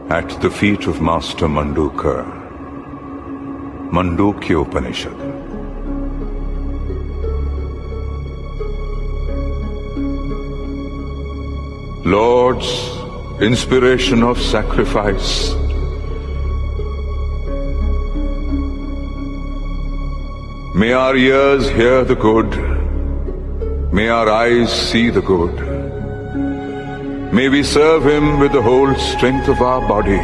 at the feet of Master Mandukya, Mandukya Upanishad. Lord's inspiration of sacrifice, may our ears hear the good, may our eyes see the good, may we serve Him with the whole strength of our body.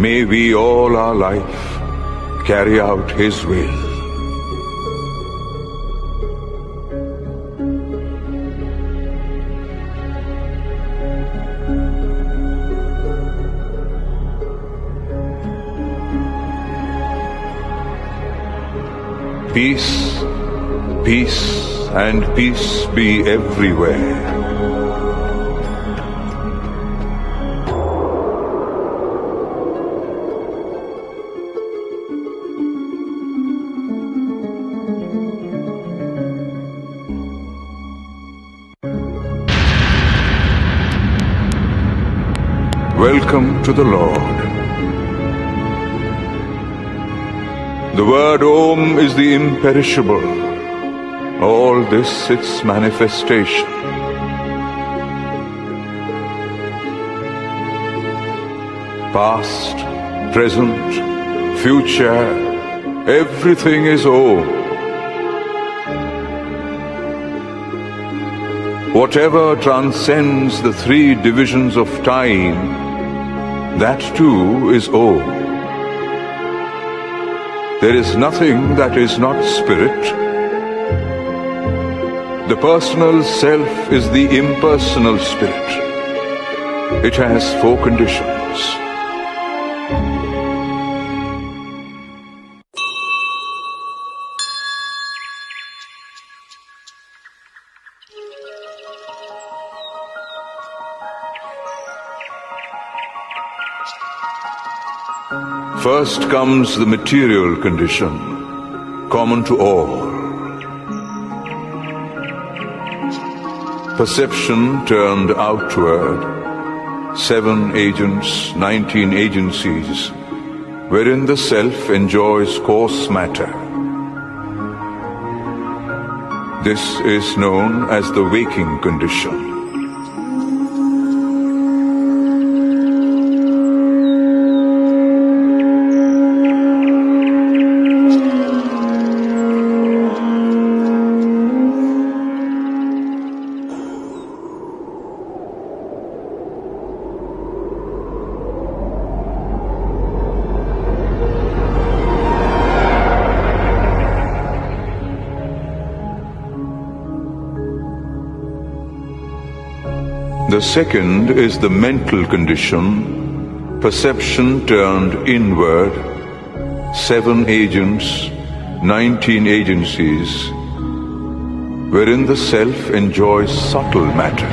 May we all our life carry out His will. Peace, peace, and peace be everywhere. Welcome to the Lord. The word Om is the imperishable, all this its manifestation. Past, present, future, everything is Om. Whatever transcends the three divisions of time, that too is Om. There is nothing that is not spirit. The personal self is the impersonal spirit. It has four conditions. First comes the material condition, common to all. Perception turned outward, 7 agents, 19 agencies, wherein the self enjoys coarse matter. This is known as the waking condition. The second is the mental condition, perception turned inward, 7 agents, 19 agencies, wherein the self enjoys subtle matter.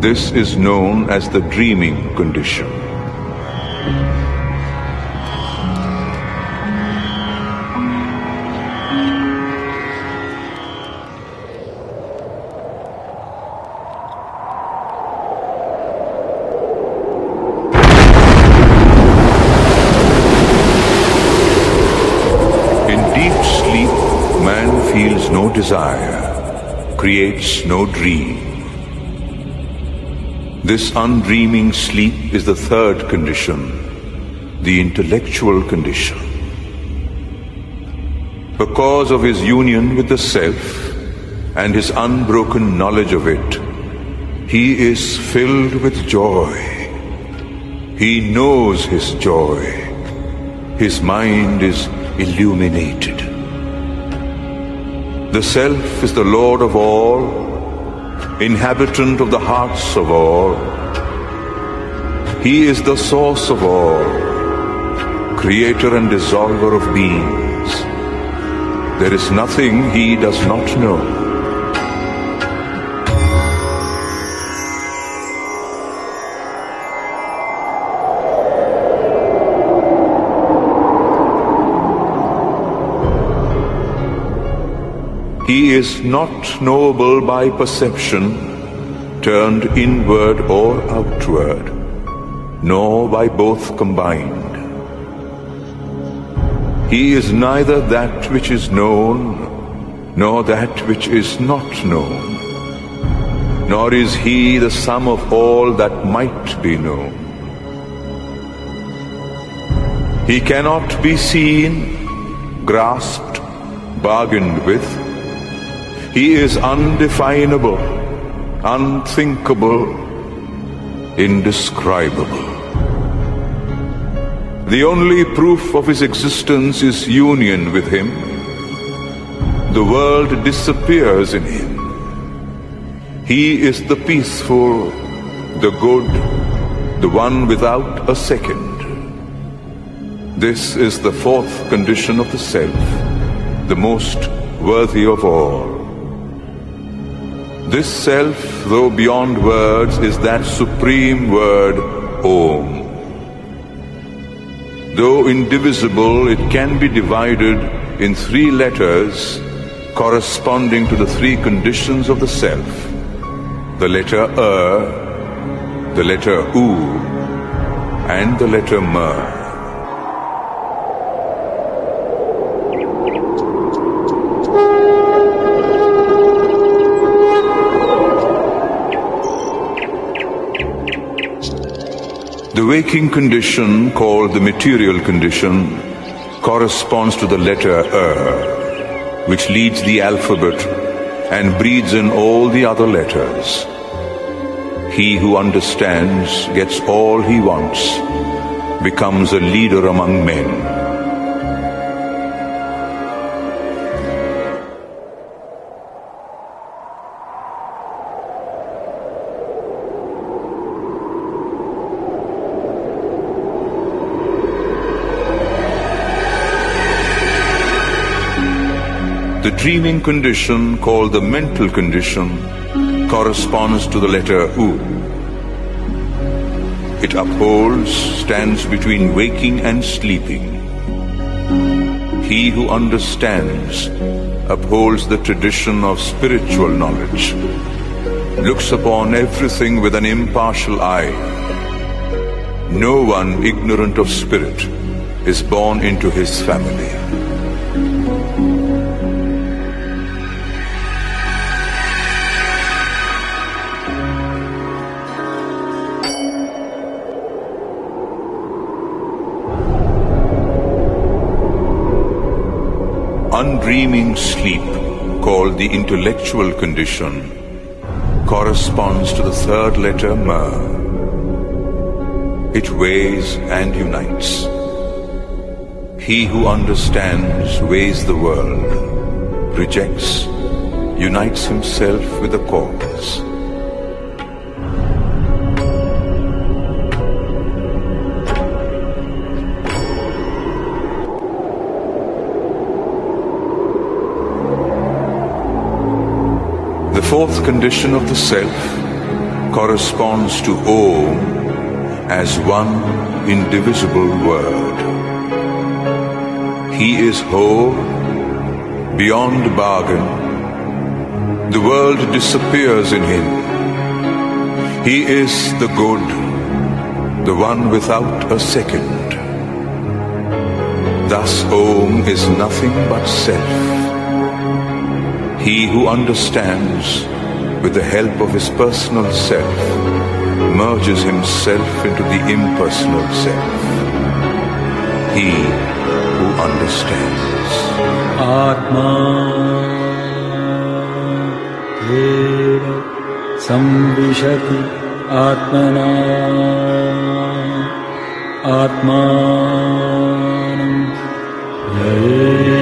This is known as the dreaming condition. Man feels no desire, creates no dream. This undreaming sleep is the third condition, the intellectual condition. Because of his union with the self and his unbroken knowledge of it, he is filled with joy. He knows his joy. His mind is illuminated. The self is the Lord of all, inhabitant of the hearts of all. He is the source of all, creator and dissolver of beings. There is nothing he does not know. He is not knowable by perception, turned inward or outward, nor by both combined. He is neither that which is known, nor that which is not known, nor is he the sum of all that might be known. He cannot be seen, grasped, bargained with. He is undefinable, unthinkable, indescribable. The only proof of his existence is union with him. The world disappears in him. He is the peaceful, the good, the one without a second. This is the fourth condition of the self, the most worthy of all. This self, though beyond words, is that supreme word, Om. Though indivisible, it can be divided in 3 letters corresponding to the 3 conditions of the self. The letter the letter U, and the letter M. The waking condition, called the material condition, corresponds to the letter which leads the alphabet and breathes in all the other letters. He who understands gets all he wants, becomes a leader among men. The dreaming condition, called the mental condition, corresponds to the letter U. It upholds, stands between waking and sleeping. He who understands upholds the tradition of spiritual knowledge, looks upon everything with an impartial eye. No one ignorant of spirit is born into his family. Undreaming sleep, called the intellectual condition, corresponds to the 3rd letter M. It weighs and unites. He who understands weighs the world, rejects, unites himself with the cause. The 4th condition of the self corresponds to Om as one indivisible word. He is whole, beyond bargain. The world disappears in him. He is the good, the one without a second. Thus Om is nothing but self. He who understands, with the help of his personal self, merges himself into the impersonal self. He who understands. Atma eva samvishati atmana atmanam yaye